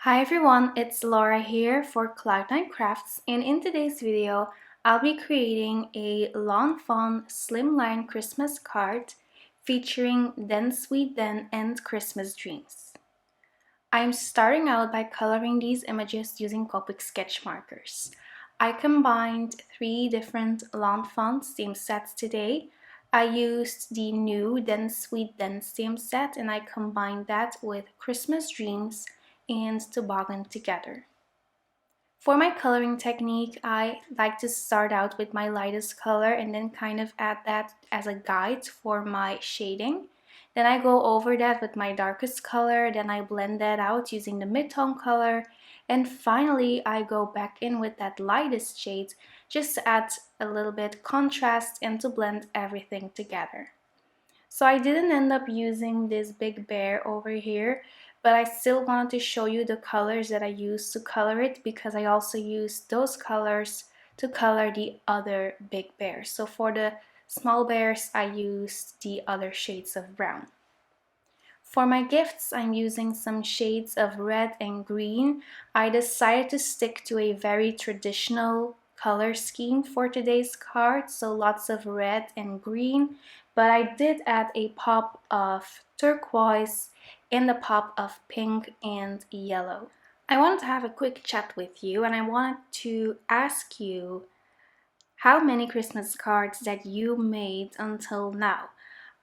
Hi everyone, it's Laura here for Cloud9 Crafts, and in today's video, I'll be creating a Lawn Fawn Slimline Christmas card featuring Then Sweet Then and Christmas Dreams. I'm starting out by coloring these images using Copic sketch markers. I combined 3 different Lawn Fawn theme sets today. I used the new Then Sweet Then theme set and I combined that with Christmas Dreams and Toboggan together. For my coloring technique, I like to start out with my lightest color and then kind of add that as a guide for my shading. Then I go over that with my darkest color, then I blend that out using the mid-tone color, and finally I go back in with that lightest shade just to add a little bit contrast and to blend everything together. So I didn't end up using this big bear over here, but I still wanted to show you the colors that I used to color it because I also used those colors to color the other big bears. So for the small bears, I used the other shades of brown. For my gifts, I'm using some shades of red and green. I decided to stick to a very traditional color scheme for today's card, so lots of red and green, but I did add a pop of turquoise and a pop of pink and yellow. I wanted to have a quick chat with you and I wanted to ask you how many Christmas cards that you made until now.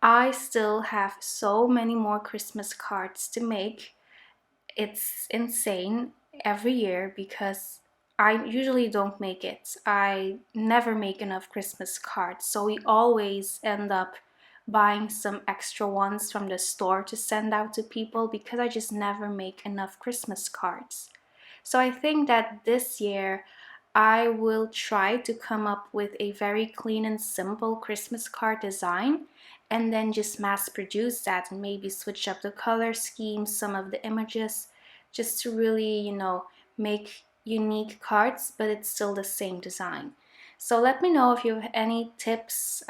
I still have so many more Christmas cards to make. It's insane every year because I usually don't make it. I never make enough Christmas cards, so we always end up buying some extra ones from the store to send out to people because I just never make enough Christmas cards. So I think that this year I will try to come up with a very clean and simple Christmas card design and then just mass produce that and maybe switch up the color scheme, some of the images, just to really, make unique cards, but it's still the same design. So let me know if you have any tips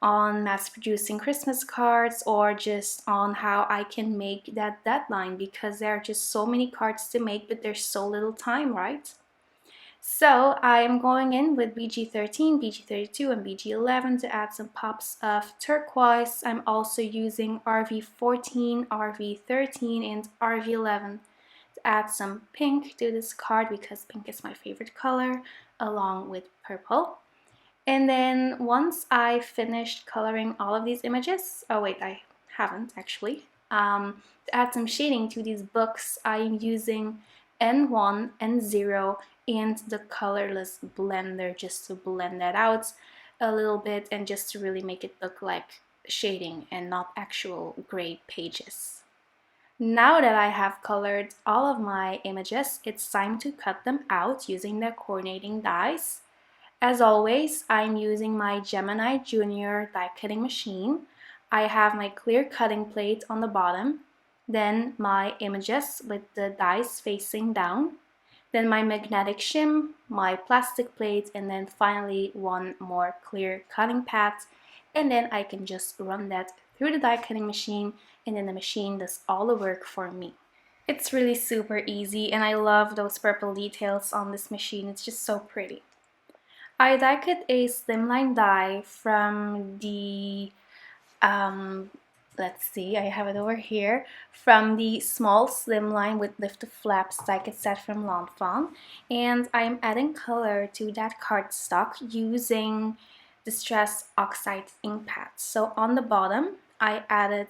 on mass producing Christmas cards or just on how I can make that deadline because there are just so many cards to make, but there's so little time, right? So I'm going in with BG13, BG32, and BG11 to add some pops of turquoise. I'm also using RV14, RV13, and RV11 to add some pink to this card because pink is my favorite color, along with purple. And then once I finished coloring all of these images, oh wait, I haven't actually. To add some shading to these books, I'm using N1, N0, and the colorless blender just to blend that out a little bit and just to really make it look like shading and not actual gray pages. Now that I have colored all of my images, it's time to cut them out using the coordinating dies. As always, I'm using my Gemini Junior die cutting machine. I have my clear cutting plate on the bottom, then my images with the dies facing down, then my magnetic shim, my plastic plate, and then finally one more clear cutting pad, and then I can just run that through the die cutting machine and then the machine does all the work for me. It's really super easy and I love those purple details on this machine. It's just so pretty. I die cut a slimline die from the, let's see, I have it over here, from the small slimline with lift flaps die cut set from Lawn Fawn. And I'm adding color to that cardstock using Distress Oxide ink pads. So on the bottom, I added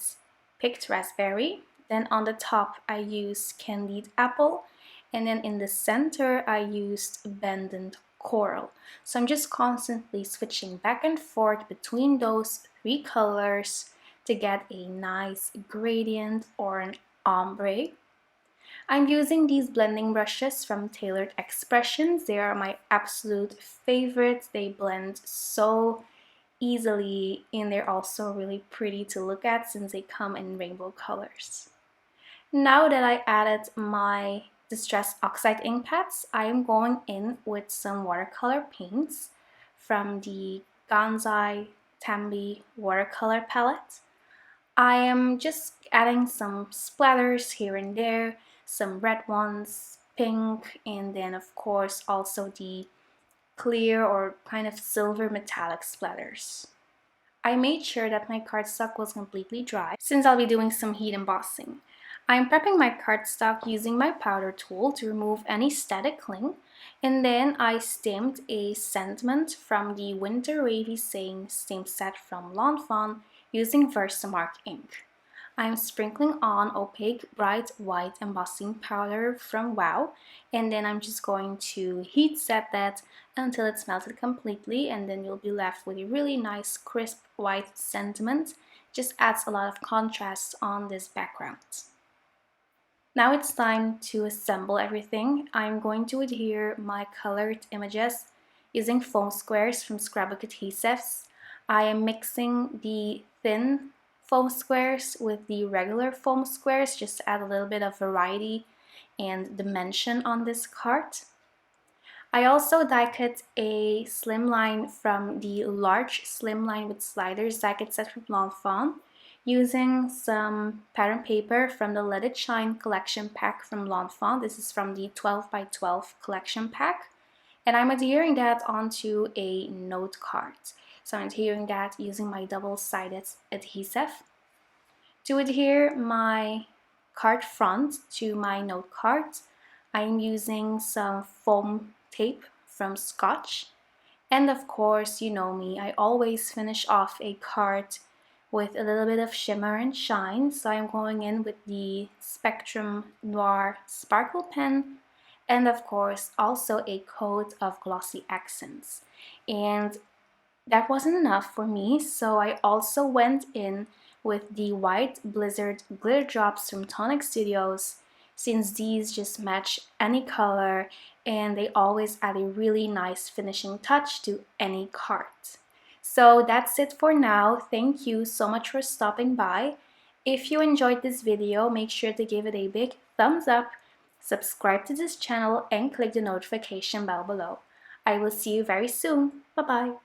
picked raspberry. Then on the top, I used candied apple. And then in the center, I used abandoned coral. So I'm just constantly switching back and forth between those 3 colors to get a nice gradient or an ombre. I'm using these blending brushes from Tailored Expressions. They are my absolute favorites. They blend so easily and they're also really pretty to look at since they come in rainbow colors. Now that I added my Distress Oxide ink pads, I am going in with some watercolor paints from the Gansai Tambi watercolor palette. I am just adding some splatters here and there some red ones, pink, and then of course also the clear or kind of silver metallic splatters. I made sure that my cardstock was completely dry since I'll be doing some heat embossing. I'm prepping my cardstock using my powder tool to remove any static cling, and then I stamped a sentiment from the Winter Wavy Saying stamp set from Lawn Fawn using Versamark ink. I'm sprinkling on opaque bright white embossing powder from Wow, and then I'm just going to heat set that until it's melted completely, and then you'll be left with a really nice crisp white sentiment. Just adds a lot of contrast on this background. Now it's time to assemble everything. I'm going to adhere my colored images using foam squares from scrapbook adhesives. I am mixing the thin foam squares with the regular foam squares just to add a little bit of variety and dimension on this card. I also die cut a slimline from the large slimline with sliders die cut set from Lawn Fawn using some pattern paper from the Let It Shine collection pack from Lawn Fawn. This is from the 12 by 12 collection pack. And I'm adhering that onto a note card. So I'm adhering that using my double-sided adhesive. To adhere my card front to my note card, I'm using some foam tape from Scotch. And of course, you know me, I always finish off a card with a little bit of shimmer and shine. So I'm going in with the Spectrum Noir Sparkle Pen, and of course also a coat of glossy accents. And that wasn't enough for me, so I also went in with the White Blizzard glitter drops from Tonic Studios, since these just match any color and they always add a really nice finishing touch to any card. So that's it for now. Thank you so much for stopping by. If you enjoyed this video, make sure to give it a big thumbs up, subscribe to this channel, and click the notification bell below. I will see you very soon. Bye bye.